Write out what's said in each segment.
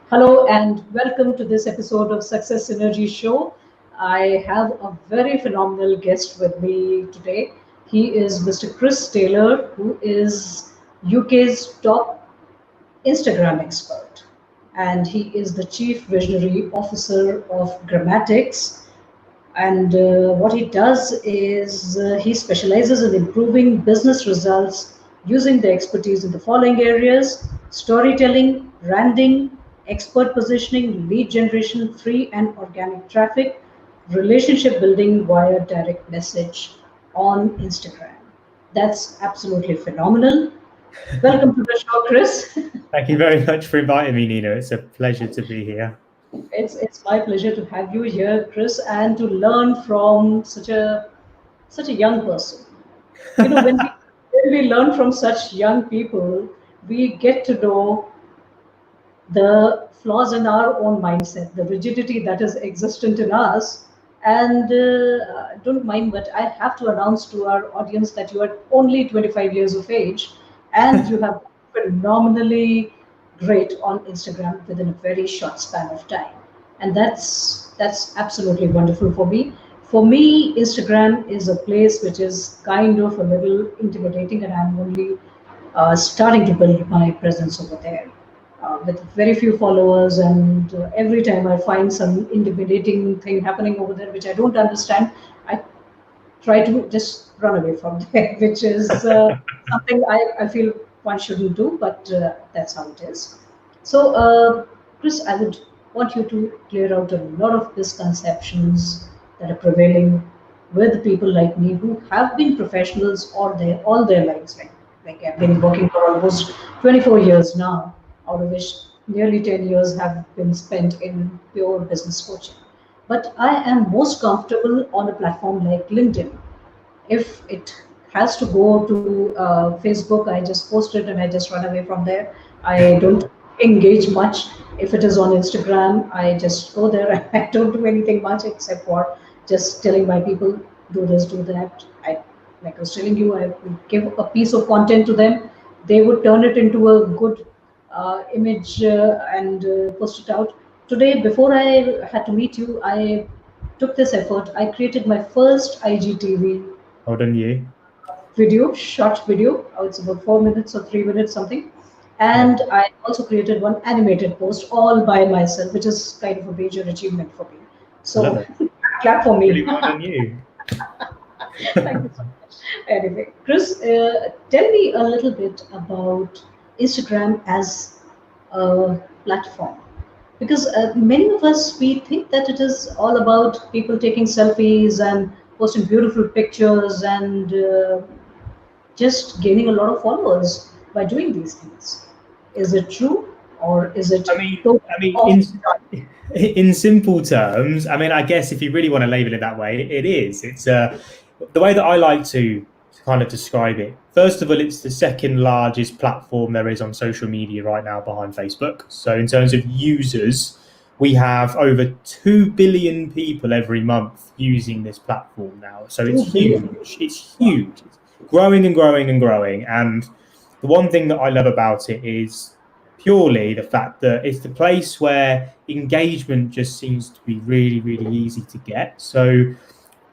Hello and welcome to this episode of Success Synergy Show. I have a very phenomenal guest with me today. He is Mr. Chris Taylor, who is UK's top Instagram expert. And he is the Chief Visionary Officer of Grammatics. And what he does is he specializes in improving business results using the expertise in the following areas: storytelling, branding, expert positioning, lead generation, free and organic traffic, relationship building via direct message on Instagram. That's absolutely phenomenal. Welcome to the show, Chris. Thank you very much for inviting me, Nina. It's a pleasure to be here. It's my pleasure to have you here, Chris, and to learn from such a young person. You know, when we learn from such young people, we get to know the flaws in our own mindset, the rigidity that is existent in us. And don't mind, but I have to announce to our audience that you are only 25 years of age and you have phenomenally great on Instagram within a very short span of time. And that's absolutely wonderful for me. For me, Instagram is a place which is kind of a little intimidating, and I'm only starting to build my presence over there with very few followers. And every time I find some intimidating thing happening over there, which I don't understand, I try to just run away from there, which is something I feel one shouldn't do, but that's how it is. So, Chris, I would want you to clear out a lot of misconceptions that are prevailing with people like me who have been professionals all their lives. Like I've been working for almost 24 years now, out of which nearly 10 years have been spent in pure business coaching. But I am most comfortable on a platform like LinkedIn. If it has to go to Facebook, I just post it and I just run away from there. I don't engage much. If it is on Instagram, I just go there and I don't do anything much except for just telling my people, do this, do that. Like I was telling you, I would give a piece of content to them. They would turn it into a good image and post it out. Today, before I had to meet you, I took this effort. I created my first IGTV Well done, you. video, short video. It's about 4 minutes or 3 minutes something. And Yeah, I also created one animated post all by myself, which is kind of a major achievement for me. I love So it. clap for me. Really well done, you. Thank you so much. Anyway, Chris, tell me a little bit about Instagram as a platform. Because many of us, we think that it is all about people taking selfies and posting beautiful pictures and just gaining a lot of followers by doing these things. Is it true or is it I mean, totally I mean, off? in simple terms, I mean, I guess if you really want to label it that way, it is. It's the way that I like to kind of describe it. First of all, it's the second largest platform there is on social media right now behind Facebook. So in terms of users, we have over 2 billion people every month using this platform now. So it's 2 billion. huge. It's huge. It's growing and growing and growing. And the one thing that I love about it is purely the fact that it's the place where engagement just seems to be really, really easy to get. So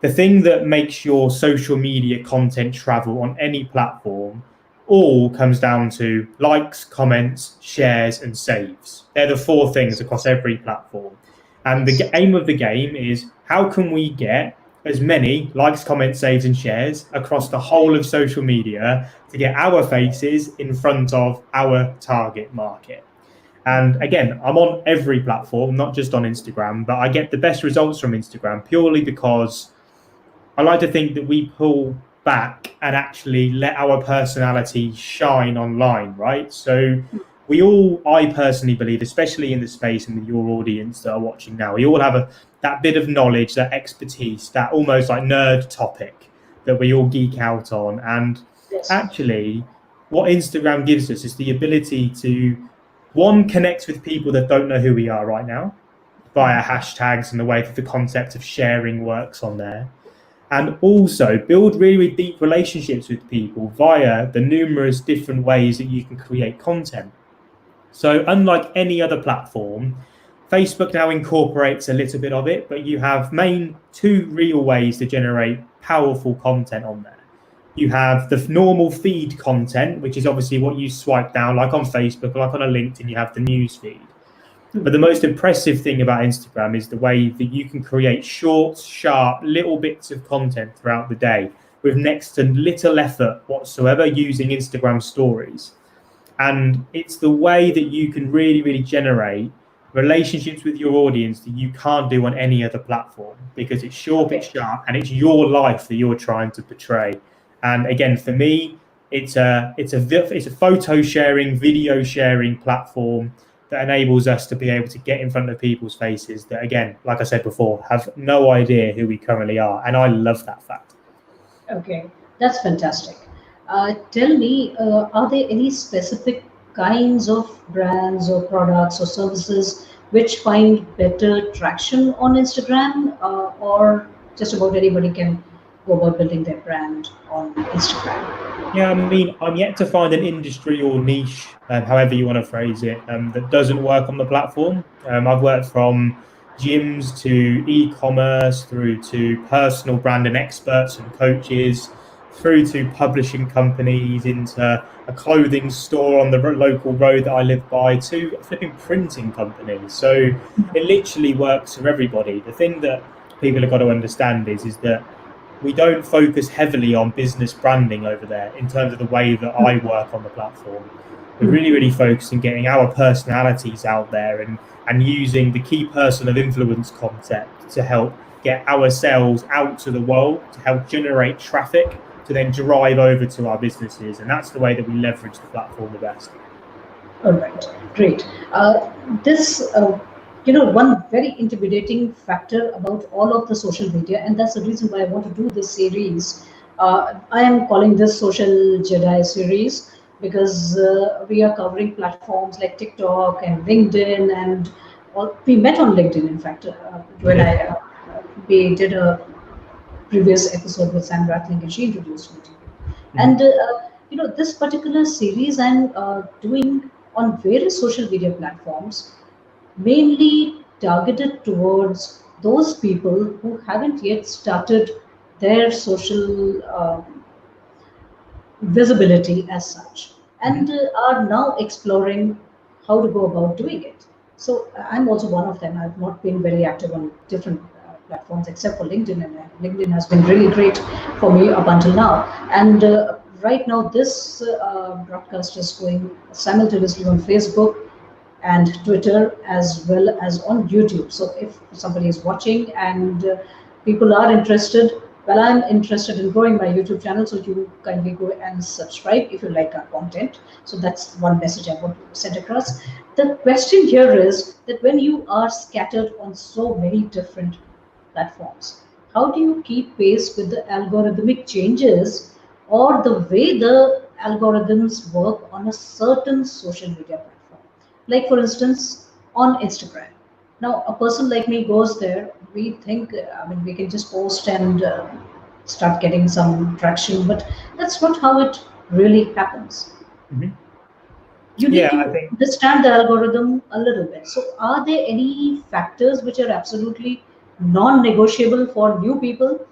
the thing that makes your social media content travel on any platform all comes down to likes, comments, shares, and saves. They're the four things across every platform. And the Yes. aim of the game is how can we get as many likes, comments, saves, and shares across the whole of social media to get our faces in front of our target market. And again, I'm on every platform, not just on Instagram, but I get the best results from Instagram purely because I like to think that we pull back and actually let our personality shine online, right? So we all, I personally believe, especially in the space and with your audience that are watching now, we all have that bit of knowledge, that expertise, that almost like nerd topic that we all geek out on. And Yes. actually, what Instagram gives us is the ability to, one, connect with people that don't know who we are right now via hashtags and the way that the concept of sharing works on there, and also build really, really deep relationships with people via the numerous different ways that you can create content. So unlike any other platform, Facebook now incorporates a little bit of it, but you have two real ways to generate powerful content on there. You have the normal feed content, which is obviously what you swipe down, like on Facebook, like on a LinkedIn, you have the news feed. But the most impressive thing about Instagram is the way that you can create short, sharp, little bits of content throughout the day with next to little effort whatsoever using Instagram stories. And it's the way that you can really, really generate relationships with your audience that you can't do on any other platform, because it's short, it's sharp, and it's your life that you're trying to portray. And again, for me, it's a photo sharing, video sharing platform that enables us to be able to get in front of people's faces that, again, like I said before, have no idea who we currently are. And I love that fact. Okay, that's fantastic. Tell me, are there any specific kinds of brands or products or services which find better traction on Instagram, or just about anybody can go about building their brand on Instagram? Yeah, I mean, I'm yet to find an industry or niche, however you want to phrase it, that doesn't work on the platform. I've worked from gyms to e-commerce through to personal branding experts and coaches, through to publishing companies, into a clothing store on the local road that I live by, to flipping printing companies. So it literally works for everybody. The thing that people have got to understand is that we don't focus heavily on business branding over there in terms of the way that I work on the platform. We're really, really focused on getting our personalities out there and using the key person of influence concept to help get ourselves out to the world, to help generate traffic, to then drive over to our businesses. And that's the way that we leverage the platform the best. All right, great. One very intimidating factor about all of the social media, and that's the reason why I want to do this series. I am calling this Social Jedi series because we are covering platforms like TikTok and LinkedIn, and we met on LinkedIn, in fact, when we did a previous episode with Sam Rattling, and she introduced me to you. And this particular series I'm doing on various social media platforms, mainly targeted towards those people who haven't yet started their social visibility as such, and are now exploring how to go about doing it. So I'm also one of them. I've not been very active on different platforms except for LinkedIn, and LinkedIn has been really great for me up until now. And right now, this broadcast is going simultaneously on Facebook and Twitter, as well as on YouTube. So if somebody is watching and people are interested, well, I'm interested in growing my YouTube channel, so you kindly go and subscribe if you like our content. So that's one message I want to send across. The question here is that when you are scattered on so many different platforms, how do you keep pace with the algorithmic changes or the way the algorithms work on a certain social media platform? Like, for instance, on Instagram. Now, a person like me goes there, we think, we can just post and start getting some traction, but that's not how it really happens. You need to understand the algorithm a little bit. So, are there any factors which are absolutely non-negotiable for new people,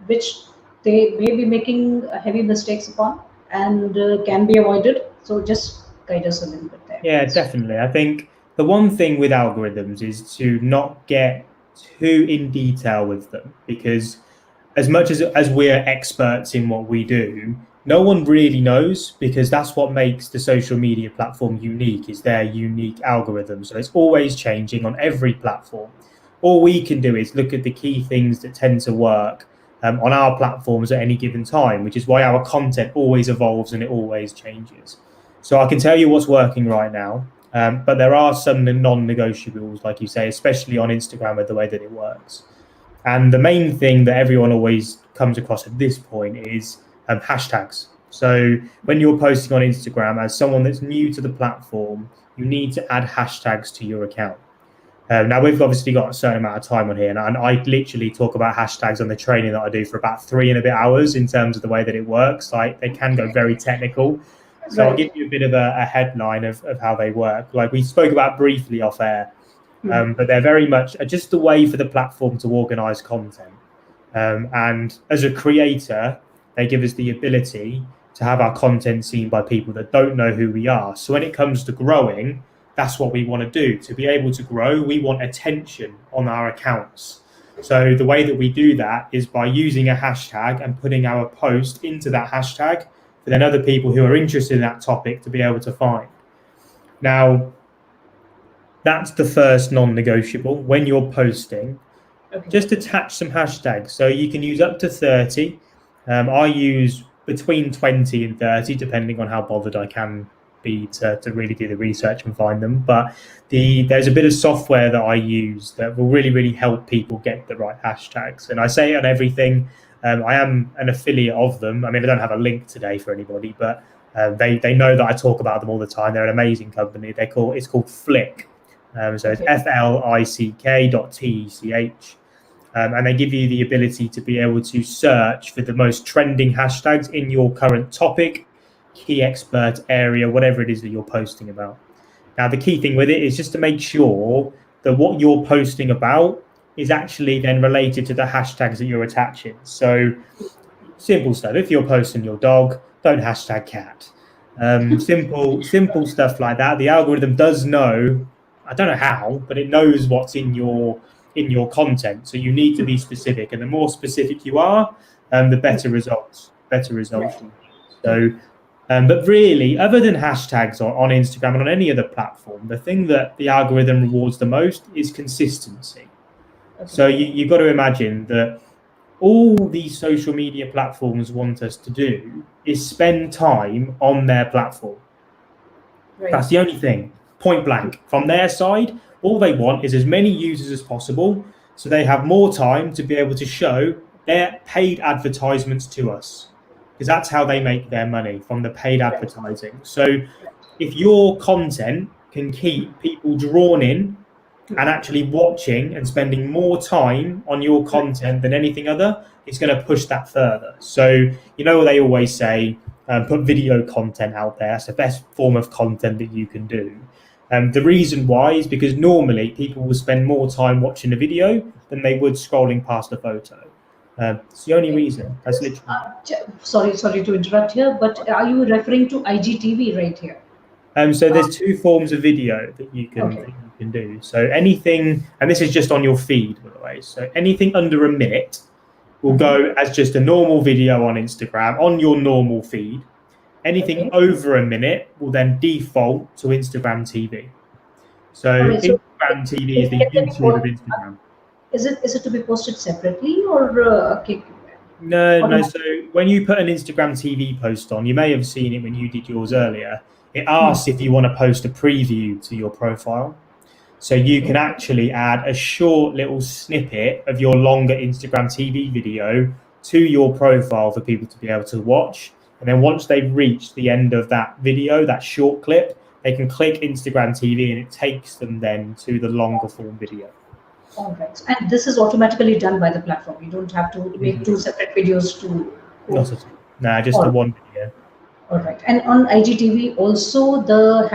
which they may be making heavy mistakes upon and can be avoided? So, just guide us a little bit there. Yeah, definitely. I think the one thing with algorithms is to not get too in detail with them, because as much as we're experts in what we do, no one really knows, because that's what makes the social media platform unique, is their unique algorithm. So it's always changing on every platform. All we can do is look at the key things that tend to work on our platforms at any given time, which is why our content always evolves and it always changes. So I can tell you what's working right now, but there are some non-negotiables, like you say, especially on Instagram with the way that it works. And the main thing that everyone always comes across at this point is hashtags. So when you're posting on Instagram, as someone that's new to the platform, you need to add hashtags to your account. Now, we've obviously got a certain amount of time on here, and I literally talk about hashtags on the training that I do for about 3 and a bit hours in terms of the way that it works. Like, they can go very technical. So I'll Right. give you a bit of a headline of how they work. Like we spoke about briefly off air, but they're very much just a way for the platform to organize content. And as a creator, they give us the ability to have our content seen by people that don't know who we are. So when it comes to growing, that's what we want to do. To be able to grow, we want attention on our accounts. So the way that we do that is by using a hashtag and putting our post into that hashtag for then other people who are interested in that topic to be able to find. Now, that's the first non-negotiable. When you're posting, just attach some hashtags. So you can use up to 30. I use between 20 and 30, depending on how bothered I can be to really do the research and find them. But there's a bit of software that I use that will really, really help people get the right hashtags. And I say it on everything. I am an affiliate of them. I mean, I don't have a link today for anybody, but they know that I talk about them all the time. They're an amazing company. It's called Flick. So it's flick.tech. And they give you the ability to be able to search for the most trending hashtags in your current topic, key expert area, whatever it is that you're posting about. Now, the key thing with it is just to make sure that what you're posting about is actually then related to the hashtags that you're attaching. So simple stuff. If you're posting your dog, don't hashtag cat. Simple stuff like that. The algorithm does know, I don't know how, but it knows what's in your content. So you need to be specific, and the more specific you are, the better results. So, but really, other than hashtags on Instagram and on any other platform, the thing that the algorithm rewards the most is consistency. So you've got to imagine that all these social media platforms want us to do is spend time on their platform. Right. That's the only thing, point blank. From their side, all they want is as many users as possible, so they have more time to be able to show their paid advertisements to us, because that's how they make their money, from the paid advertising. So if your content can keep people drawn in and actually watching and spending more time on your content than anything other, it's going to push that further. So, you know, they always say, put video content out there. That's the best form of content that you can do. The reason why is because normally people will spend more time watching a video than they would scrolling past a photo. It's the only reason. That's literally. Sorry to interrupt here, but are you referring to IGTV right here? So there's two forms of video that you can do. So anything, and this is just on your feed, by the way. So anything under a minute will go as just a normal video on Instagram on your normal feed. Anything over a minute will then default to Instagram TV. So Instagram TV is the YouTube of Instagram. Is it to be posted separately or No. So when you put an Instagram TV post on, you may have seen it when you did yours earlier. It asks if you want to post a preview to your profile. So you can actually add a short little snippet of your longer Instagram TV video to your profile for people to be able to watch. And then once they've reached the end of that video, that short clip, they can click Instagram TV and it takes them then to the longer form video. All right. And this is automatically done by the platform. You don't have to make two separate videos to... Not at all. No, just the one video. All right. And on IGTV also the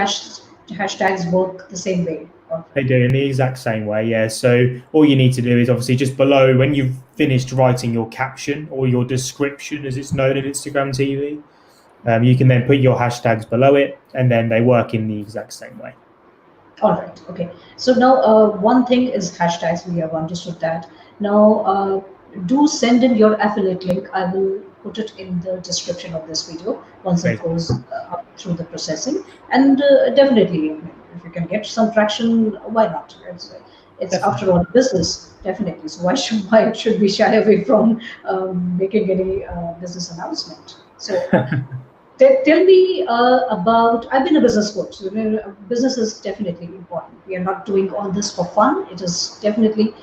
hashtags work the same way? They do in the exact same way, yeah. So all you need to do is obviously just below, when you've finished writing your caption or your description, as it's known in Instagram TV, you can then put your hashtags below it, and then they work in the exact same way. All right. Okay. So now one thing is hashtags. We have understood that. Now do send in your affiliate link. I will put it in the description of this video once it goes up through the processing. And definitely, if you can get some traction, why not? It's after all business, definitely. So why should we shy away from making any business announcement? So tell me about, I've been a business coach. So, business is definitely important. We are not doing all this for fun. It is definitely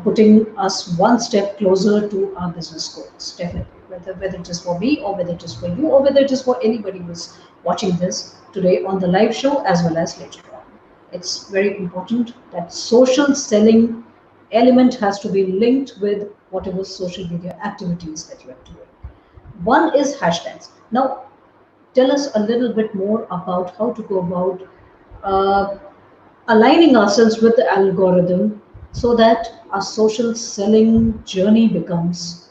putting us one step closer to our business goals, definitely. Whether it is for me or whether it is for you or whether it is for anybody who's watching this today on the live show as well as later on. It's very important that social selling element has to be linked with whatever social media activities that you are doing. One is hashtags. Now, tell us a little bit more about how to go about uh, aligning ourselves with the algorithm so that our social selling journey becomes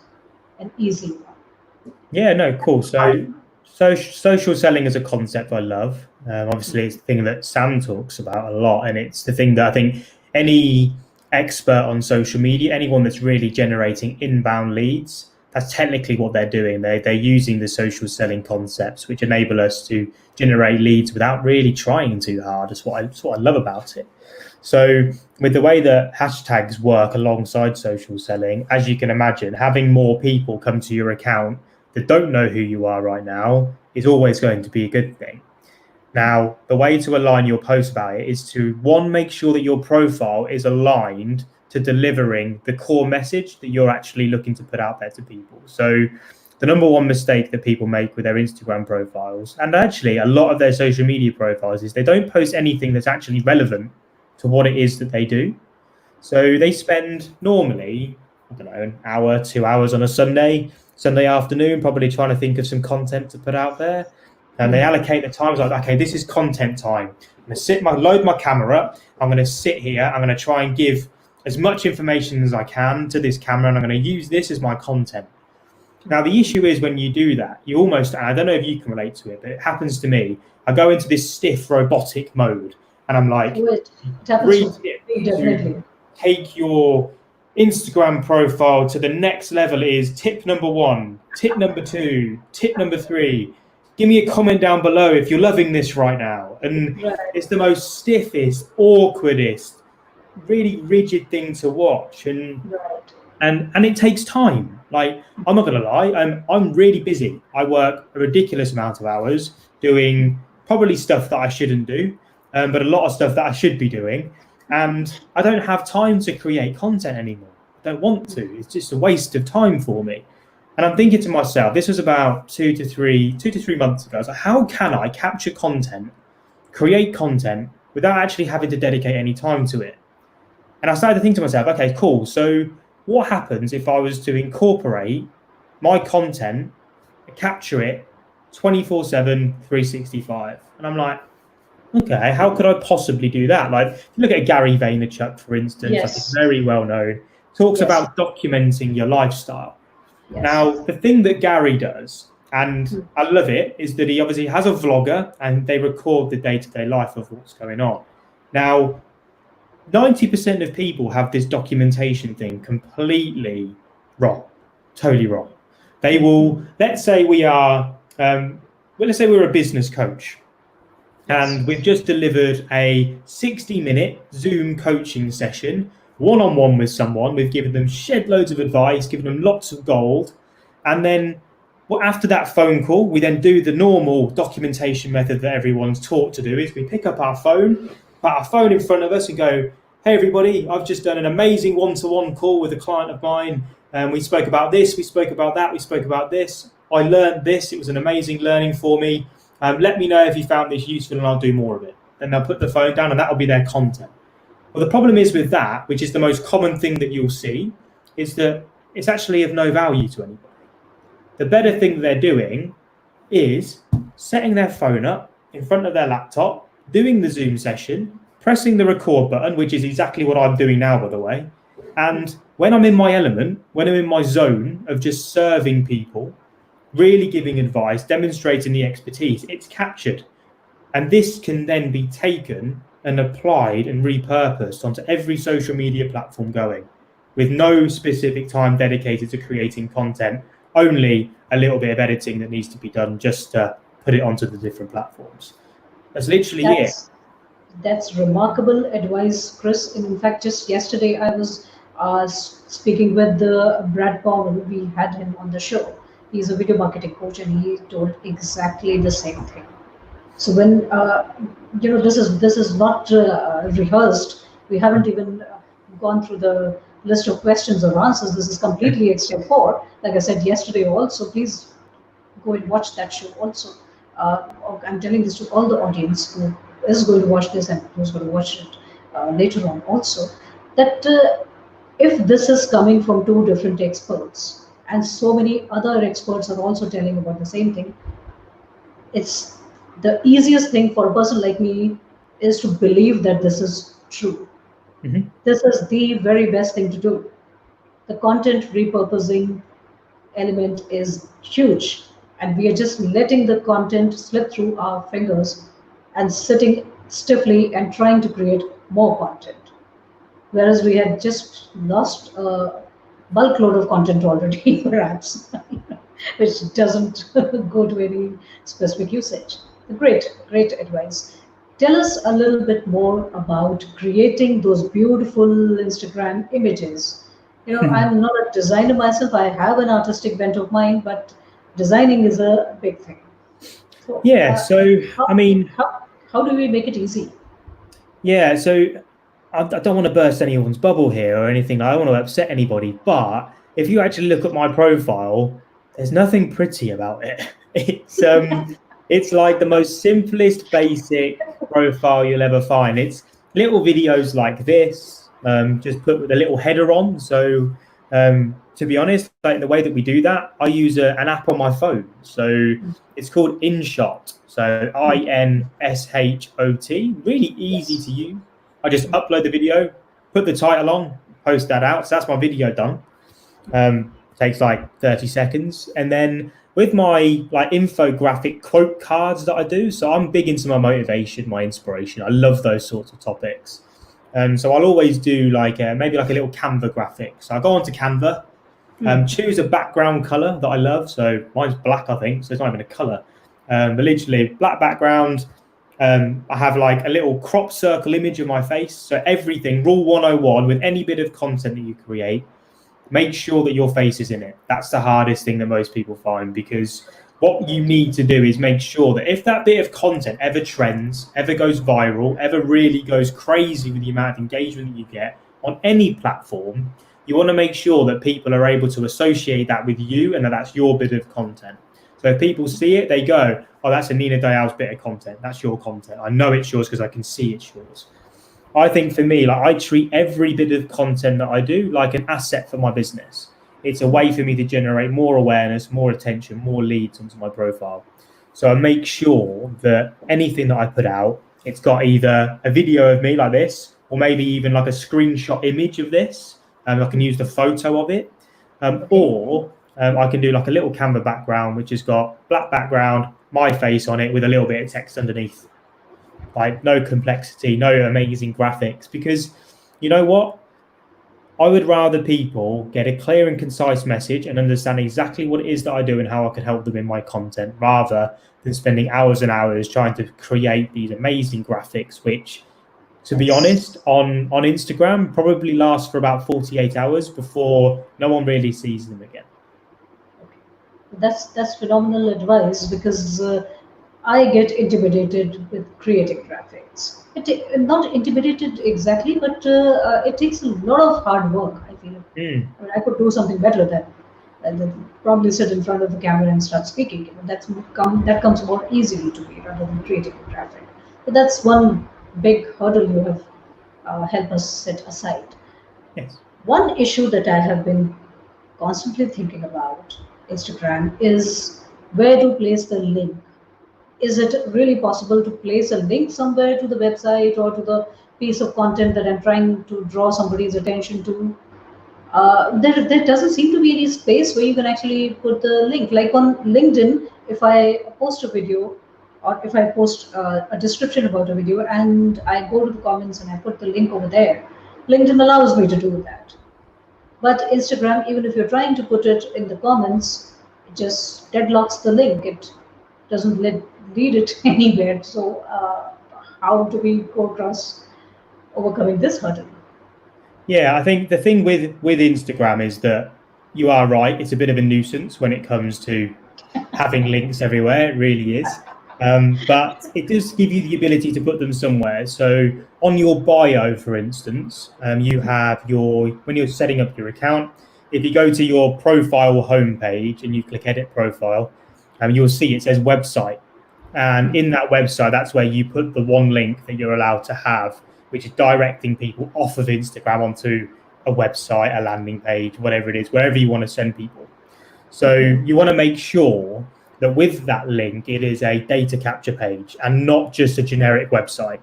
an easy one. Yeah, no, cool. So, social selling as a concept, I love. Obviously, it's the thing that Sam talks about a lot, and it's the thing that I think any expert on social media, anyone that's really generating inbound leads, that's technically what they're doing. They're using the social selling concepts, which enable us to generate leads without really trying too hard. That's what I love about it. So, with the way that hashtags work alongside social selling, as you can imagine, having more people come to your account that don't know who you are right now is always going to be a good thing. Now, the way to align your post about it is to, one, make sure that your profile is aligned to delivering the core message that you're actually looking to put out there to people. So, the number one mistake that people make with their Instagram profiles, and actually a lot of their social media profiles, is they don't post anything that's actually relevant to what it is that they do. So they spend normally, I don't know, an hour, 2 hours on a Sunday afternoon, probably trying to think of some content to put out there. And they allocate the time. It's like, okay, this is content time. I'm going to load my camera. I'm going to sit here. I'm going to try and give as much information as I can to this camera, and I'm going to use this as my content. Now, the issue is when you do that, you almost, and I don't know if you can relate to it, but it happens to me. I go into this stiff robotic mode, and I'm like, It happens to me, to definitely. take your Instagram profile to the next level is tip number 1, tip number 2, tip number 3. Give me a comment down below if you're loving this right now. And Right. it's the most stiffest, awkwardest, really rigid thing to watch. Right. And it takes time. Like, I'm not gonna lie, I'm really busy. I work a ridiculous amount of hours doing probably stuff that I shouldn't do, but a lot of stuff that I should be doing. And I don't have time to create content anymore. I don't want to. It's just a waste of time for me. And I'm thinking to myself, this was about 2 to 3 months ago. I was like, how can I capture content, create content without actually having to dedicate any time to it? And I started to think to myself, okay, cool. So what happens if I was to incorporate my content, capture it 24/7, 365? And I'm like, okay, how could I possibly do that? Like, if you look at Gary Vaynerchuk, for instance, like, Yes. it's very well known, talks Yes. about documenting your lifestyle. Yes. Now, the thing that Gary does, and I love it, is that he obviously has a vlogger and they record the day-to-day life of what's going on. Now, 90% of people have this documentation thing completely wrong, totally wrong. They will, let's say we're a business coach, and we've just delivered a 60-minute Zoom coaching session, one-on-one with someone. We've given them shed loads of advice, given them lots of gold. And then after that phone call, we then do the normal documentation method that everyone's taught to do, is we pick up our phone, put our phone in front of us and go, hey, everybody, I've just done an amazing one-to-one call with a client of mine. And we spoke about this, we spoke about that, we spoke about this. I learned this. It was an amazing learning for me. Let me know if you found this useful and I'll do more of it. Then they'll put the phone down and that'll be their content. Well, the problem is with that, which is the most common thing that you'll see, is that it's actually of no value to anybody. The better thing they're doing is setting their phone up in front of their laptop, doing the Zoom session, pressing the record button, which is exactly what I'm doing now, by the way. And when I'm in my element, when I'm in my zone of just serving people, really giving advice, demonstrating the expertise, it's captured. And this can then be taken and applied and repurposed onto every social media platform going, with no specific time dedicated to creating content, only a little bit of editing that needs to be done just to put it onto the different platforms. That's literally it. That's remarkable advice, Chris. In fact, just yesterday I was speaking with Brad Powell. We had him on the show. He's a video marketing coach, and he told exactly the same thing. So when this is not rehearsed, we haven't even gone through the list of questions or answers. This is completely at step 4. Like I said yesterday, also please go and watch that show. Also, I'm telling this to all the audience who is going to watch this and who's going to watch it later on. Also, that if this is coming from 2 different experts, and so many other experts are also telling about the same thing, It's the easiest thing for a person like me is to believe that this is true. Mhm. This is the very best thing to do. The content repurposing element is huge, and we are just letting the content slip through our fingers and sitting stiffly and trying to create more content. Whereas we had just lost a bulk load of content already, perhaps, which doesn't go to any specific usage. Great, great advice. Tell us a little bit more about creating those beautiful Instagram images. I'm not a designer myself. I have an artistic bent of mine, but designing is a big thing. So, Yeah, so I how, mean, how do we make it easy? yeah, so I don't want to burst anyone's bubble here or anything. I don't want to upset anybody, but if you actually look at my profile, there's nothing pretty about it. It's like the most simplest, basic profile you'll ever find. It's little videos like this, just put with a little header on. So to be honest, like the way that we do that, I use an app on my phone. So it's called InShot. So InShot. Really easy Yes. to use. I just upload the video, put the title on, post that out. So that's my video done. Takes like 30 seconds. And then with my like infographic quote cards that I do, so I'm big into my motivation, my inspiration. I love those sorts of topics. So I'll always do like maybe like a little Canva graphic. So I go onto Canva, choose a background color that I love. So mine's black, I think. So it's not even a color, but literally black background. I have like a little crop circle image of my face. So everything, rule 101, with any bit of content that you create, make sure that your face is in it. That's the hardest thing that most people find, because what you need to do is make sure that if that bit of content ever trends, ever goes viral, ever really goes crazy with the amount of engagement that you get on any platform, you want to make sure that people are able to associate that with you and that that's your bit of content. So if people see it, they go, oh, that's a Nina Dayal's bit of content. That's your content. I know it's yours because I can see it's yours. I think for me, like I treat every bit of content that I do like an asset for my business. It's a way for me to generate more awareness, more attention, more leads onto my profile. So I make sure that anything that I put out, it's got either a video of me like this, or maybe even like a screenshot image of this, and I can use the photo of it, Okay. or I can do like a little Canva background, which has got black background, my face on it with a little bit of text underneath. Like no complexity, no amazing graphics, because you know what? I would rather people get a clear and concise message and understand exactly what it is that I do and how I can help them in my content, rather than spending hours and hours trying to create these amazing graphics, which, to be Yes. honest, on Instagram probably last for about 48 hours before no one really sees them again. Okay. That's phenomenal advice because I get intimidated with creating graphics. Not intimidated exactly, but it takes a lot of hard work. I feel. Mm, I mean, I could do something better than probably sit in front of the camera and start speaking. That comes more easily to me rather than creating a graphic. But that's one big hurdle you have helped us set aside. yes. One issue that I have been constantly thinking about Instagram is where to place the link. Is it really possible to place a link somewhere to the website or to the piece of content that I'm trying to draw somebody's attention to? There doesn't seem to be any space where you can actually put the link. Like on LinkedIn, if I post a video or if I post a description about a video and I go to the comments and I put the link over there, LinkedIn allows me to do that. But Instagram, even if you're trying to put it in the comments, it just deadlocks the link. It doesn't lead it anywhere. So, how do we go across overcoming this hurdle? Yeah, I think the thing with Instagram is that you are right. It's a bit of a nuisance when it comes to having links everywhere. It really is. But it does give you the ability to put them somewhere. So on your bio, for instance, you have when you're setting up your account, if you go to your profile homepage and you click edit profile, you'll see it says website. And in that website, that's where you put the one link that you're allowed to have, which is directing people off of Instagram onto a website, a landing page, whatever it is, wherever you want to send people. So Okay. you want to make sure that with that link, it is a data capture page and not just a generic website.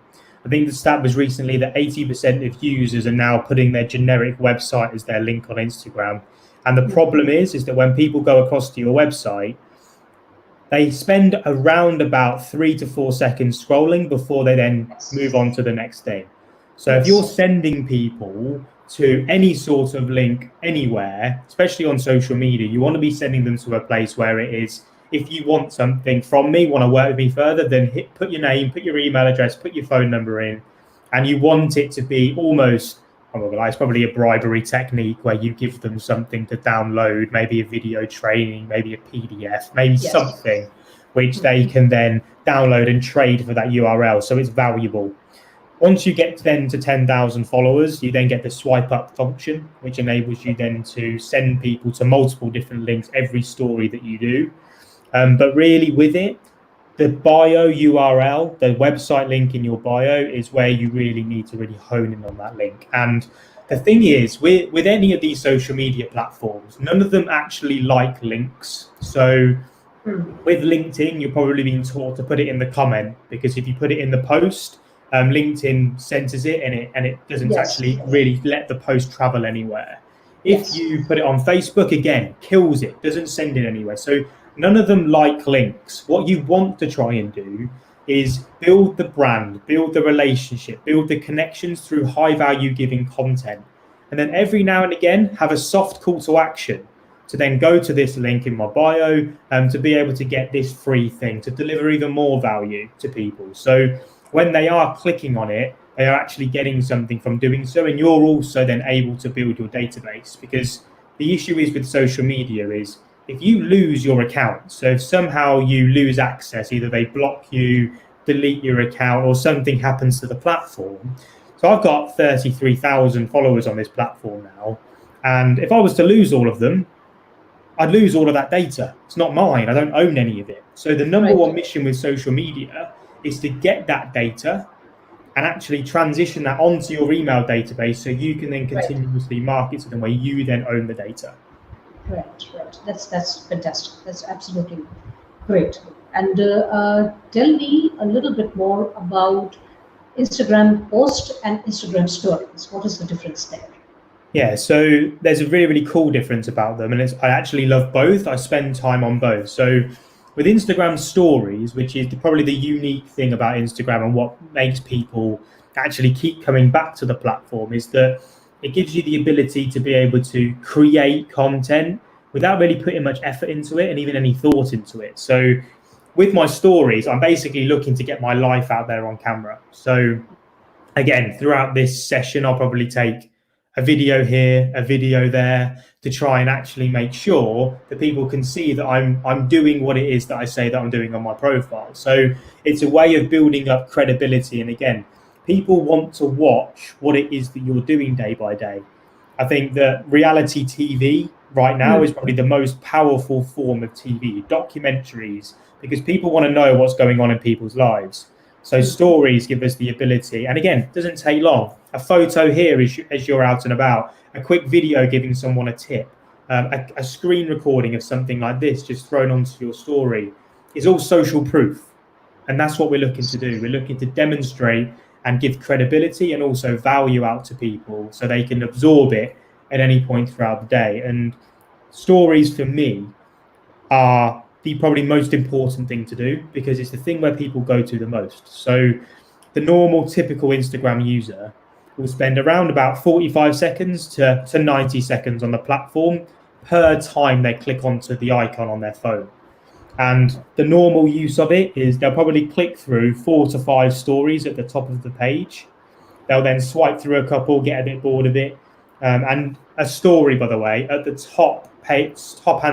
I think the stat was recently that 80% of users are now putting their generic website as their link on Instagram. And the problem is that when people go across to your website, they spend around about 3 to 4 seconds scrolling before they then move on to the next thing. So if you're sending people to any sort of link anywhere, especially on social media, you want to be sending them to a place where it is, if you want something from me, want to work with me further, then put your name, put your email address, put your phone number in, and you want it to be almost, it's probably a bribery technique where you give them something to download, maybe a video training, maybe a PDF, maybe something which they can then download and trade for that URL. So it's valuable. Once you get then to 10,000 followers, you then get the swipe up function, which enables you then to send people to multiple different links every story that you do. But really with it, the bio URL, the website link in your bio is where you really need to really hone in on that link. And the thing is, with any of these social media platforms, none of them actually like links. So with LinkedIn, you're probably being taught to put it in the comment, because if you put it in the post, LinkedIn censors it and it doesn't actually really let the post travel anywhere. If you put it on Facebook, again, kills it, doesn't send it anywhere. So none of them like links. What you want to try and do is build the brand, build the relationship, build the connections through high value giving content. And then every now and again, have a soft call to action to then go to this link in my bio to be able to get this free thing, to deliver even more value to people. So when they are clicking on it, they are actually getting something from doing so. And you're also then able to build your database, because the issue is with social media is if you lose your account, so if somehow you lose access, either they block you, delete your account, or something happens to the platform. So I've got 33,000 followers on this platform now. And if I was to lose all of them, I'd lose all of that data. It's not mine. I don't own any of it. So the number one mission with social media is to get that data and actually transition that onto your email database so you can then continuously market to them where you then own the data. Right. That's fantastic. That's absolutely great. And tell me a little bit more about Instagram post and Instagram stories. What is the difference there? Yeah, so there's a really, really cool difference about them. And I actually love both. I spend time on both. So with Instagram stories, which is probably the unique thing about Instagram and what makes people actually keep coming back to the platform, is that it gives you the ability to be able to create content without really putting much effort into it and even any thought into it. So with my stories, I'm basically looking to get my life out there on camera. So again, throughout this session, I'll probably take a video here, a video there, to try and actually make sure that people can see that I'm doing what it is that I say that I'm doing on my profile. So it's a way of building up credibility. And again, people want to watch what it is that you're doing day by day. I think that reality TV right now is probably the most powerful form of TV, documentaries, because people want to know what's going on in people's lives. So stories give us the ability, and again, it doesn't take long. A photo here as you're out and about, a quick video giving someone a tip, a screen recording of something like this just thrown onto your story is all social proof. And that's what we're looking to do. We're looking to demonstrate and give credibility and also value out to people so they can absorb it at any point throughout the day. And stories for me are the probably most important thing to do, because it's the thing where people go to the most. So the normal typical Instagram user will spend around about 45 seconds to 90 seconds on the platform per time they click onto the icon on their phone. And the normal use of it is they'll probably click through 4 to 5 stories at the top of the page. They'll then swipe through a couple, get a bit bored of it. And a story, by the way, at the top hand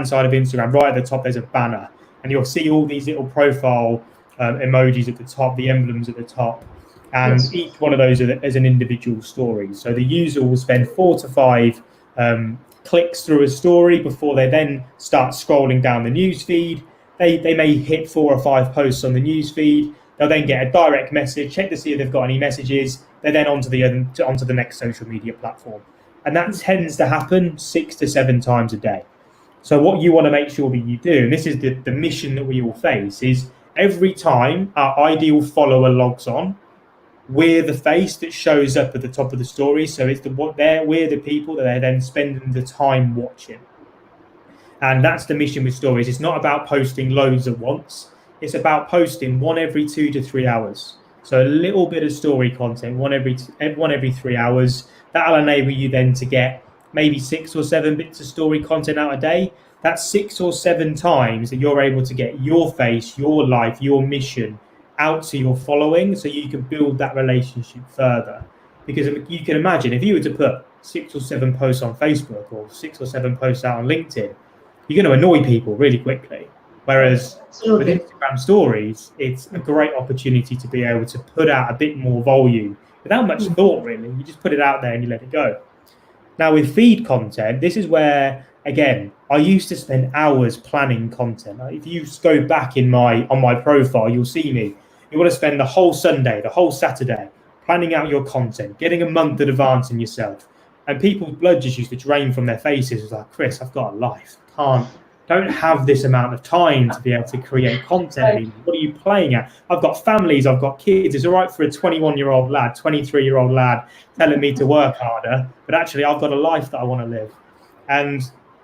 side of Instagram, right at the top, there's a banner. And you'll see all these little profile emojis at the top, the emblems at the top. And each one of those is an individual story. So the user will spend 4 to 5 clicks through a story before they then start scrolling down the news feed. They may hit 4 or 5 posts on the news feed. They'll then get a direct message, check to see if they've got any messages. They're then onto the next social media platform. And that tends to happen 6 to 7 times a day. So what you want to make sure that you do, and this is the mission that we all face, is every time our ideal follower logs on, we're the face that shows up at the top of the story. So it's we're the people that they're then spending the time watching. And that's the mission with stories. It's not about posting loads at once. It's about posting one every 2 to 3 hours. So a little bit of story content, one every 3 hours. That'll enable you then to get maybe 6 or 7 bits of story content out a day. That's 6 or 7 times that you're able to get your face, your life, your mission out to your following, so you can build that relationship further. Because you can imagine if you were to put 6 or 7 posts on Facebook or 6 or 7 posts out on LinkedIn, you're going to annoy people really quickly. Whereas with Instagram stories, it's a great opportunity to be able to put out a bit more volume without much thought, really. You just put it out there and you let it go. Now with feed content, this is where, again, I used to spend hours planning content. If you go back on my profile, you'll see me. You want to spend the whole Sunday, the whole Saturday, planning out your content, getting a month in advance in yourself. And people's blood just used to drain from their faces. It's like, Chris, I've got a life. Don't have this amount of time to be able to create content. Right. What are you playing at? I've got families, I've got kids. It's all right for a 21-year-old lad, 23-year-old lad telling me to work harder, but actually I've got a life that I want to live. And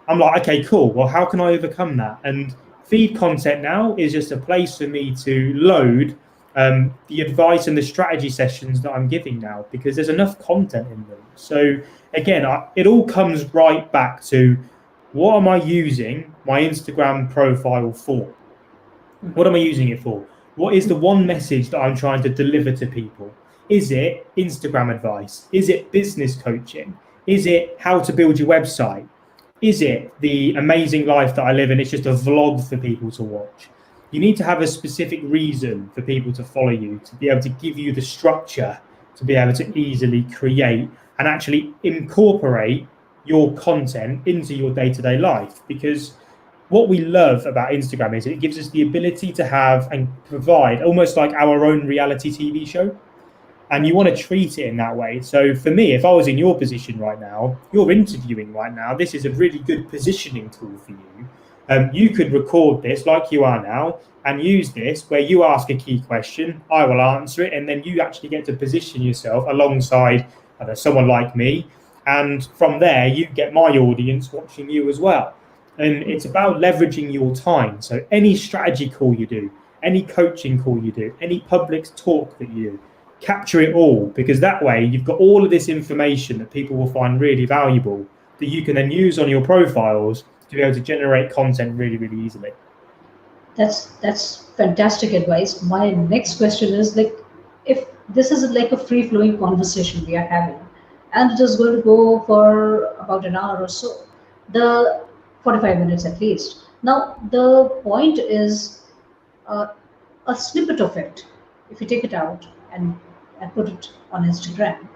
I'm like, okay, cool. Well, how can I overcome that? And feed content now is just a place for me to load the advice and the strategy sessions that I'm giving now, because there's enough content in them. So again, it all comes right back to, what am I using my Instagram profile for? What am I using it for? What is the one message that I'm trying to deliver to people? Is it Instagram advice? Is it business coaching? Is it how to build your website? Is it the amazing life that I live in? It's just a vlog for people to watch. You need to have a specific reason for people to follow you, to be able to give you the structure to be able to easily create and actually incorporate your content into your day-to-day life. Because what we love about Instagram is it gives us the ability to have and provide almost like our own reality TV show. And you want to treat it in that way. So for me, if I was in your position right now, you're interviewing right now, this is a really good positioning tool for you. You could record this like you are now and use this where you ask a key question, I will answer it, and then you actually get to position yourself alongside someone like me. And from there, you get my audience watching you as well. And it's about leveraging your time. So any strategy call you do, any coaching call you do, any public talk that you do, capture it all, because that way you've got all of this information that people will find really valuable that you can then use on your profiles to be able to generate content really, really easily. That's fantastic advice. My next question is, like, if this is like a free-flowing conversation we are having, and it is going to go for about an hour or so, the 45 minutes at least. Now, the point is a snippet of it, if you take it out and put it on Instagram,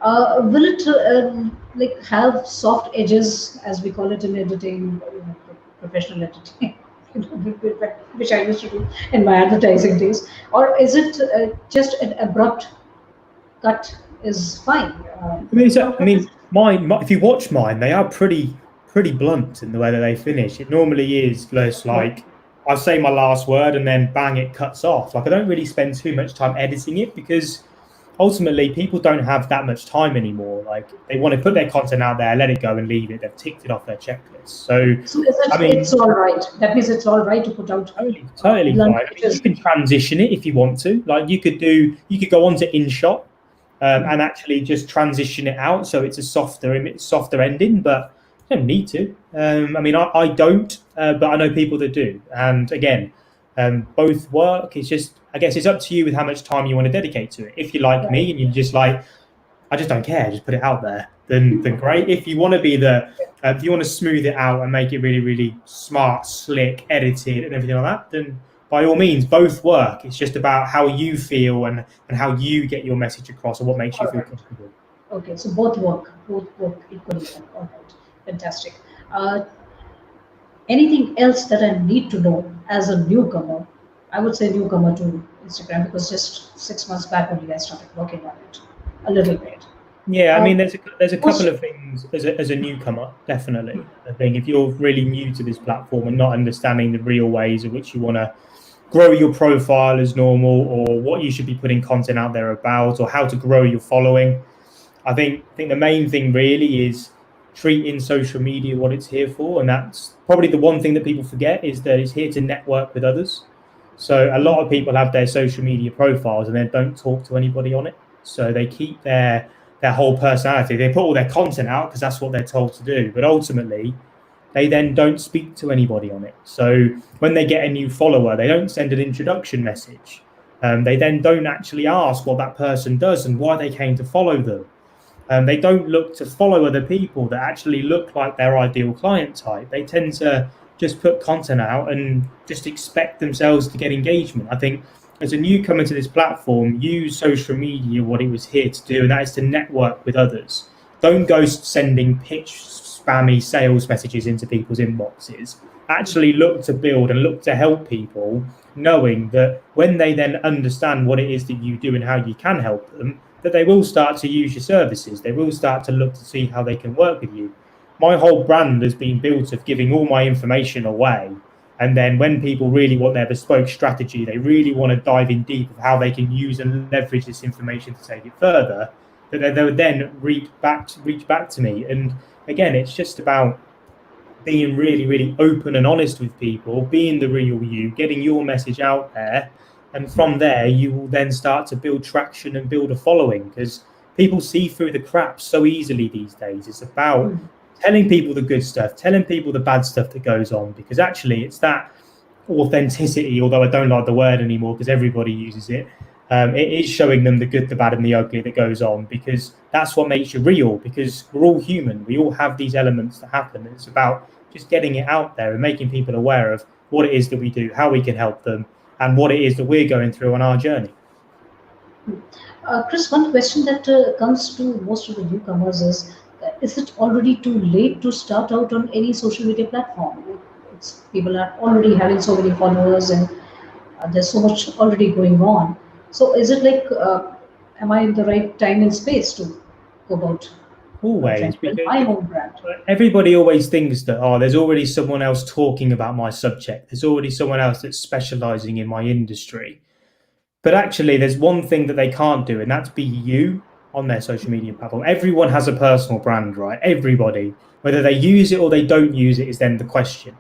will it like have soft edges, as we call it in editing, professional editing, which I used to do in my advertising days, or is it just an abrupt cut is fine? If you watch mine, they are pretty blunt in the way that they finish. It normally is just like, I say my last word and then bang, it cuts off. Like, I don't really spend too much time editing it, because ultimately people don't have that much time anymore. Like, they want to put their content out there, let it go and leave it. They've ticked it off their checklist. So it's all right. That means it's all right to put out totally fine. You can transition it if you want to. Like, you could go on to InShot and actually just transition it out so it's a softer ending, but you don't need to. I don't, but I know people that do. And again, both work. It's just, I guess it's up to you with how much time you want to dedicate to it. If you're like me and you're just like, I just don't care, just put it out there, then great. If you want to if you want to smooth it out and make it really, really smart, slick, edited and everything like that, then by all means, both work. It's just about how you feel and how you get your message across and what makes you feel comfortable. Okay, so both work equally. All right, fantastic. Anything else that I need to know as a newcomer? I would say newcomer to Instagram, because just 6 months back only I started working on it a little bit. Yeah, I Uh, mean, there's a couple most, of things as a newcomer, definitely. I think if you're really new to this platform and not understanding the real ways in which you want to grow your profile as normal, or what you should be putting content out there about, or how to grow your following, I think the main thing really is treating social media what it's here for, and that's probably the one thing that people forget is that it's here to network with others. So a lot of people have their social media profiles and they don't talk to anybody on it. So they keep their whole personality. They put all their content out because that's what they're told to do. But ultimately, they then don't speak to anybody on it. So when they get a new follower, they don't send an introduction message. They then don't actually ask what that person does and why they came to follow them. They don't look to follow other people that actually look like their ideal client type. They tend to just put content out and just expect themselves to get engagement. I think as a newcomer to this platform, use social media what it was here to do, and that is to network with others. Don't go sending pitch spammy sales messages into people's inboxes. Actually look to build and look to help people, knowing that when they then understand what it is that you do and how you can help them, that they will start to use your services. They will start to look to see how they can work with you. My whole brand has been built of giving all my information away. And then when people really want their bespoke strategy, they really want to dive in deep of how they can use and leverage this information to take it further, that they would then reach back to me. And again, it's just about being really, really open and honest with people, being the real you, getting your message out there. And from there, you will then start to build traction and build a following, because people see through the crap so easily these days. It's about telling people the good stuff, telling people the bad stuff that goes on, because actually it's that authenticity, although I don't like the word anymore because everybody uses it. It is showing them the good, the bad, and the ugly that goes on, because that's what makes you real, because we're all human. We all have these elements that happen. And it's about just getting it out there and making people aware of what it is that we do, how we can help them, and what it is that we're going through on our journey. Chris, one question that comes to most of the newcomers is it already too late to start out on any social media platform? People are already having so many followers and there's so much already going on. So is it like, am I in the right time and space to go about trying Always, to build because my own brand? everybody always thinks that, oh, there's already someone else talking about my subject. There's already someone else that's specializing in my industry. But actually, there's one thing that they can't do, and that's be you on their social media platform. Everyone has a personal brand, right? Everybody. Whether they use it or they don't use it is then the question.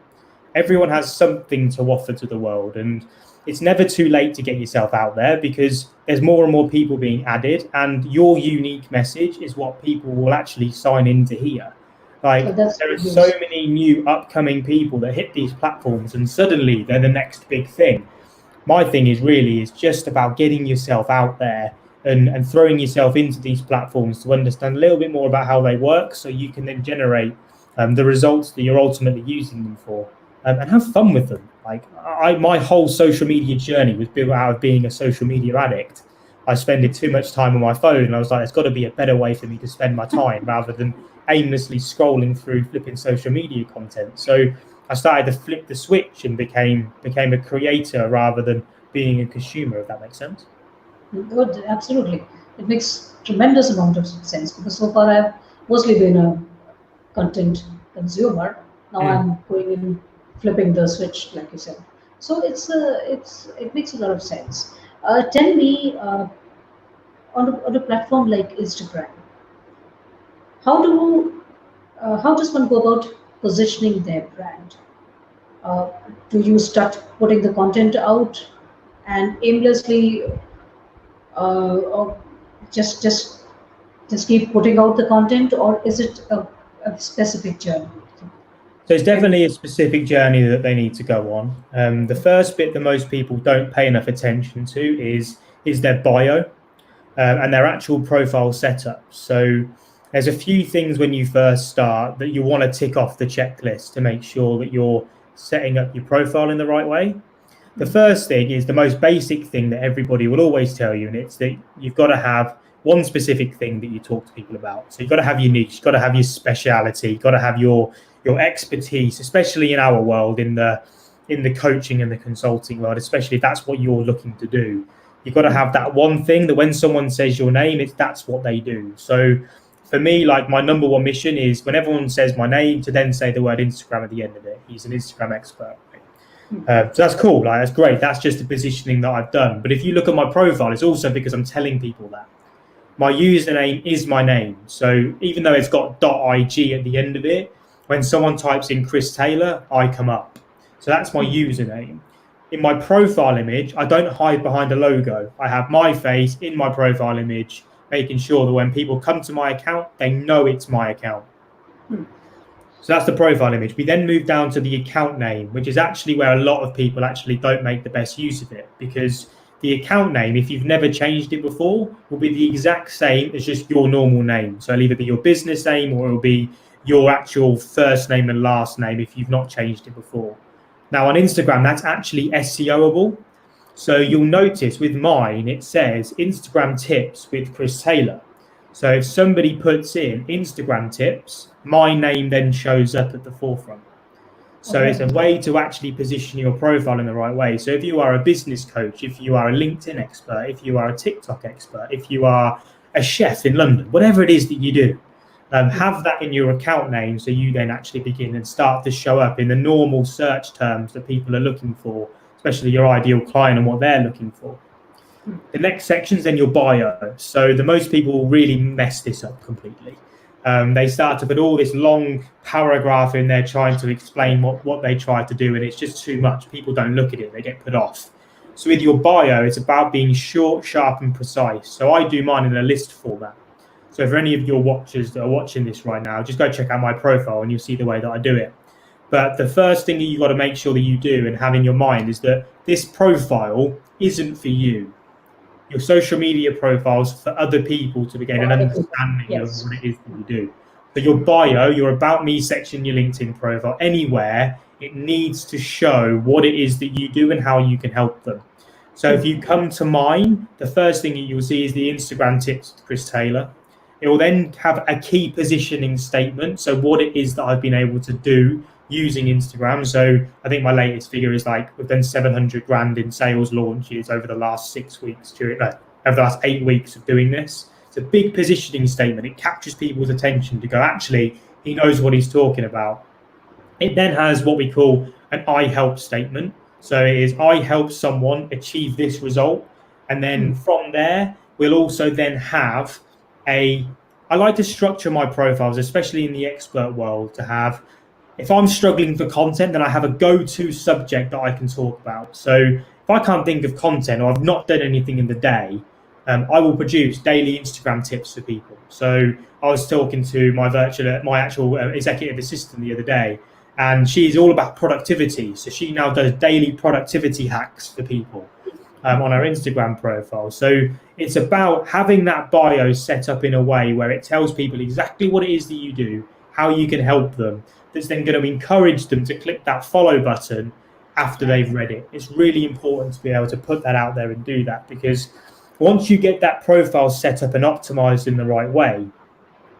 Everyone has something to offer to the world, and it's never too late to get yourself out there, because there's more and more people being added, and your unique message is what people will actually sign in to hear. So Like, that's there are good so news. many new upcoming people that hit these platforms and suddenly they're the next big thing. My thing is just about getting yourself out there and throwing yourself into these platforms to understand a little bit more about how they work, so you can then generate the results that you're ultimately using them for, and have fun with them. Like, my whole social media journey was built out of being a social media addict. I spent too much time on my phone, and I was like, there's got to be a better way for me to spend my time rather than aimlessly scrolling through flipping social media content. So I started to flip the switch and became a creator rather than being a consumer, if that makes sense. Good, absolutely. It makes tremendous amount of sense because so far I've mostly been a content consumer. Now Mm. I'm going in flipping the switch, like you said. So it makes a lot of sense. Tell me, on a platform like Instagram, how do how does one go about positioning their brand? Uh, do you start putting the content out and aimlessly, or just just keep putting out the content, or is it a specific journey? So it's Can definitely a specific journey that they need to go on. The first bit that most people don't pay enough attention to is their bio, and their actual profile setup. So there's a few things when you first start that you want to tick off the checklist to make sure that you're setting up your profile in the right way. The first thing is the most basic thing that everybody will always tell you, and it's that you've got to have one specific thing that you talk to people about. So you've got to have your niche, you've got to have your speciality, you've got to have your expertise, especially in our world, in the coaching and the consulting world, especially if that's what you're looking to do. You've got to have that one thing that when someone says your name, that's what they do. So for me, like my number one mission is when everyone says my name to then say the word Instagram at the end of it. He's an Instagram expert. So that's cool. Like, that's great. That's just the positioning that I've done. But if you look at my profile, it's also because I'm telling people that my username is my name. So even though it's got .ig at the end of it, when someone types in Chris Taylor, I come up. So that's my username. In my profile image, I don't hide behind a logo. I have my face in my profile image, making sure that when people come to my account, they know it's my account. So that's the profile image. We then move down to the account name, which is actually where a lot of people actually don't make the best use of it, because the account name, if you've never changed it before, will be the exact same as just your normal name. So it'll either be your business name or it'll be your actual first name and last name if you've not changed it before. Now on Instagram, that's actually SEOable. So you'll notice with mine, it says Instagram tips with Chris Taylor. So if somebody puts in Instagram tips, my name then shows up at the forefront. So it's a way to actually position your profile in the right way. So if you are a business coach, if you are a LinkedIn expert, if you are a TikTok expert, if you are a chef in London, whatever it is that you do, have that in your account name so you then actually begin and start to show up in the normal search terms that people are looking for, especially your ideal client and what they're looking for. The next section is then your bio. So the most people really mess this up completely. They start to put all this long paragraph in there trying to explain what they try to do, and it's just too much. People don't look at it, they get put off. So with your bio, it's about being short, sharp, and precise. So I do mine in a list format. So for any of your watchers that are watching this right now, just go check out my profile and you'll see the way that I do it. But the first thing that you've got to make sure that you do and have in your mind is that this profile isn't for you. Your social media profiles for other people to gain an understanding of what it is that you do. But your bio, your About Me section, your LinkedIn profile, anywhere, it needs to show what it is that you do and how you can help them. So if you come to mine, the first thing you'll see is the Instagram tips with Chris Taylor. It will then have a key positioning statement. So what it is that I've been able to do using Instagram. So I think my latest figure is like we've done 700 grand in sales launches over the last 6 weeks over the last 8 weeks of doing this. It's a big positioning statement. It captures people's attention to go, actually, he knows what he's talking about. It then has what we call an I help statement. So it is I help someone achieve this result. And then from there, we'll also then have I like to structure my profiles, especially in the expert world, to have, if I'm struggling for content, then I have a go-to subject that I can talk about. So if I can't think of content or I've not done anything in the day, I will produce daily Instagram tips for people. So I was talking to my actual executive assistant the other day, and she's all about productivity. So she now does daily productivity hacks for people on her Instagram profile. So it's about having that bio set up in a way where it tells people exactly what it is that you do, how you can help them. That's then going to encourage them to click that follow button after they've read it. It's really important to be able to put that out there and do that, because once you get that profile set up and optimized in the right way,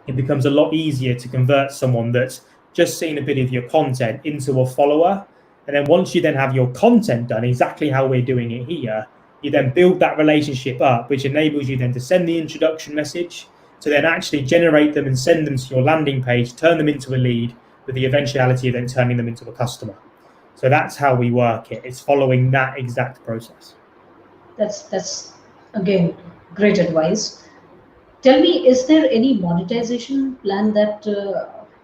it becomes a lot easier to convert someone that's just seen a bit of your content into a follower. And then once you then have your content done exactly how we're doing it here, you then build that relationship up, which enables you then to send the introduction message, to then actually generate them and send them to your landing page, turn them into a lead, with the eventuality of then turning them into a customer. So that's how we work it. It's following that exact process. That's again great advice. Tell me, is there any monetization plan that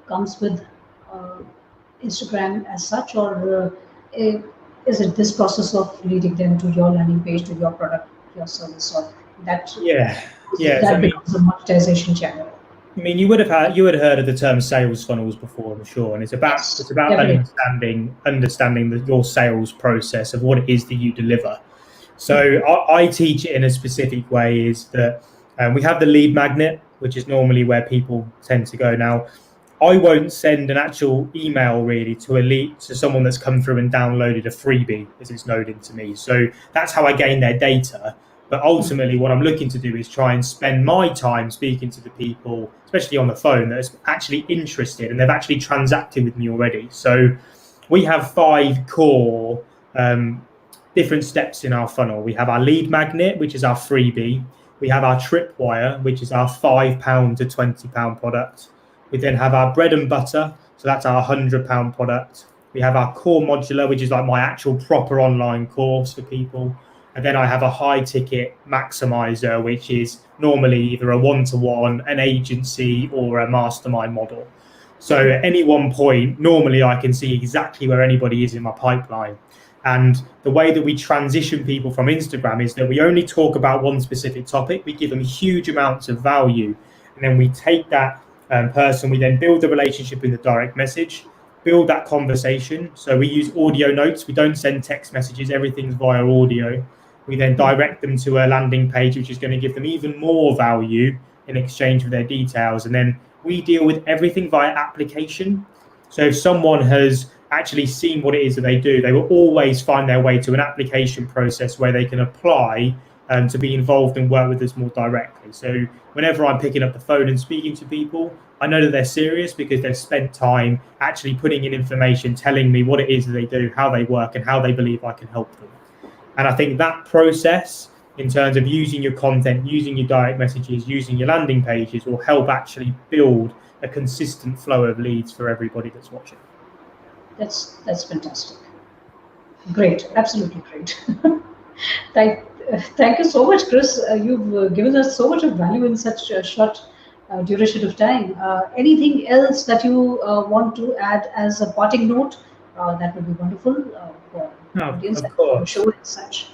comes with Instagram as such, or is it this process of leading them to your landing page, to your product, your service, or that that becomes a monetization channel? I mean, you would have heard of the term sales funnels before, I'm sure, and it's about understanding your sales process of what it is that you deliver. So I teach it in a specific way, is that we have the lead magnet, which is normally where people tend to go. Now, I won't send an actual email really to someone that's come through and downloaded a freebie, as it's known into me. So that's how I gain their data. But ultimately, what I'm looking to do is try and spend my time speaking to the people, especially on the phone, that is actually interested and they've actually transacted with me already. So we have 5 core different steps in our funnel. We have our lead magnet, which is our freebie. We have our tripwire, which is our £5 to £20 product. We then have our bread and butter, so that's our £100 product. We have our core modular, which is like my actual proper online course for people. And then I have a high ticket maximizer, which is normally either a one-to-one, an agency, or a mastermind model. So at any one point, normally I can see exactly where anybody is in my pipeline. And the way that we transition people from Instagram is that we only talk about one specific topic. We give them huge amounts of value. And then we take that person, we then build the relationship in the direct message, build that conversation. So we use audio notes. We don't send text messages. Everything's via audio. We then direct them to a landing page, which is going to give them even more value in exchange for their details. And then we deal with everything via application. So if someone has actually seen what it is that they do, they will always find their way to an application process where they can apply to be involved and work with us more directly. So whenever I'm picking up the phone and speaking to people, I know that they're serious because they've spent time actually putting in information, telling me what it is that they do, how they work, and how they believe I can help them. And I think that process, in terms of using your content, using your direct messages, using your landing pages, will help actually build a consistent flow of leads for everybody that's watching. That's fantastic. Great, absolutely great. Thank you so much, Chris. You've given us so much of value in such a short duration of time. Anything else that you want to add as a parting note? That would be wonderful for the audience of and course. for show and such.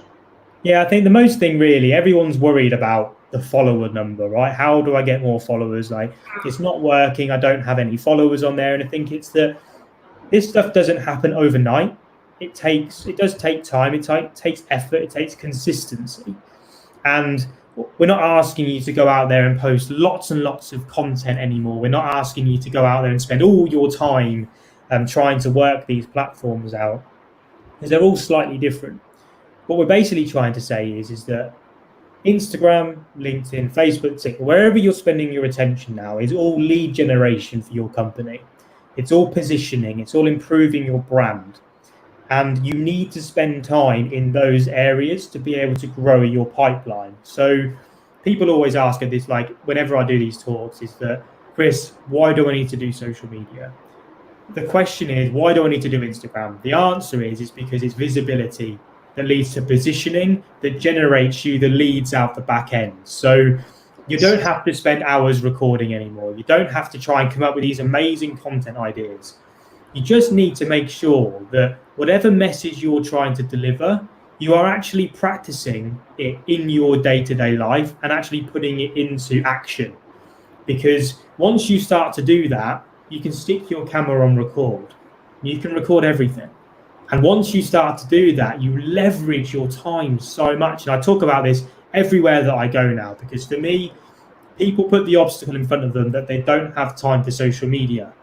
Yeah, I think the most thing really, everyone's worried about the follower number, right? How do I get more followers? Like, it's not working. I don't have any followers on there. And I think it's that this stuff doesn't happen overnight. It does take time. It takes effort. It takes consistency. And we're not asking you to go out there and post lots and lots of content anymore. We're not asking you to go out there and spend all your time trying to work these platforms out, because they're all slightly different. What we're basically trying to say is that Instagram, LinkedIn, Facebook, TikTok, wherever you're spending your attention now, is all lead generation for your company. It's all positioning. It's all improving your brand. And you need to spend time in those areas to be able to grow your pipeline. So people always ask at this, like whenever I do these talks, is that, Chris, why do I need to do social media? The question is, why do I need to do Instagram? The answer is because it's visibility that leads to positioning that generates you the leads out the back end. So you don't have to spend hours recording anymore. You don't have to try and come up with these amazing content ideas. You just need to make sure that whatever message you're trying to deliver, you are actually practicing it in your day-to-day life and actually putting it into action. Because once you start to do that, you can stick your camera on record. You can record everything. And once you start to do that, you leverage your time so much. And I talk about this everywhere that I go now, because for me, people put the obstacle in front of them that they don't have time for social media.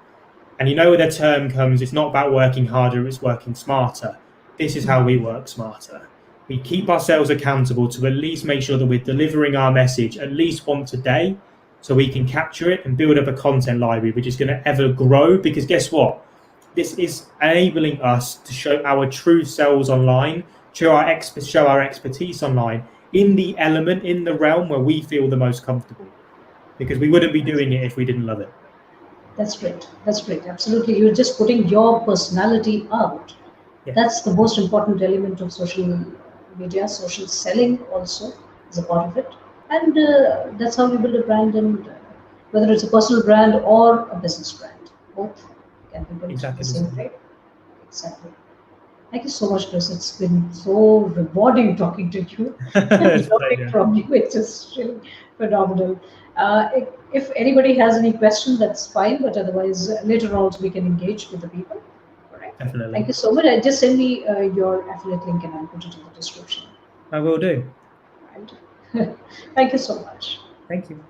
And you know where the term comes, it's not about working harder, it's working smarter. This is how we work smarter. We keep ourselves accountable to at least make sure that we're delivering our message at least once a day, so we can capture it and build up a content library which is going to ever grow. Because guess what? This is enabling us to show our true selves online, show our expertise online in the element, in the realm where we feel the most comfortable. Because we wouldn't be doing it if we didn't love it. That's great. That's great. Absolutely. You're just putting your personality out. Yeah. That's the most important element of social media. Social selling also is a part of it. And that's how you build a brand, and whether it's a personal brand or a business brand, both can be built Exactly the the same same. way. Exactly. Thank you so much, Chris. It's been so rewarding talking to you and It's a learning pleasure. from you. It's just really phenomenal. If anybody has any question, that's fine. But otherwise, later on, we can engage with the people. All right. Definitely. Thank you so much. Just send me your affiliate link, and I'll put it in the description. I will do. Right. Thank you so much. Thank you.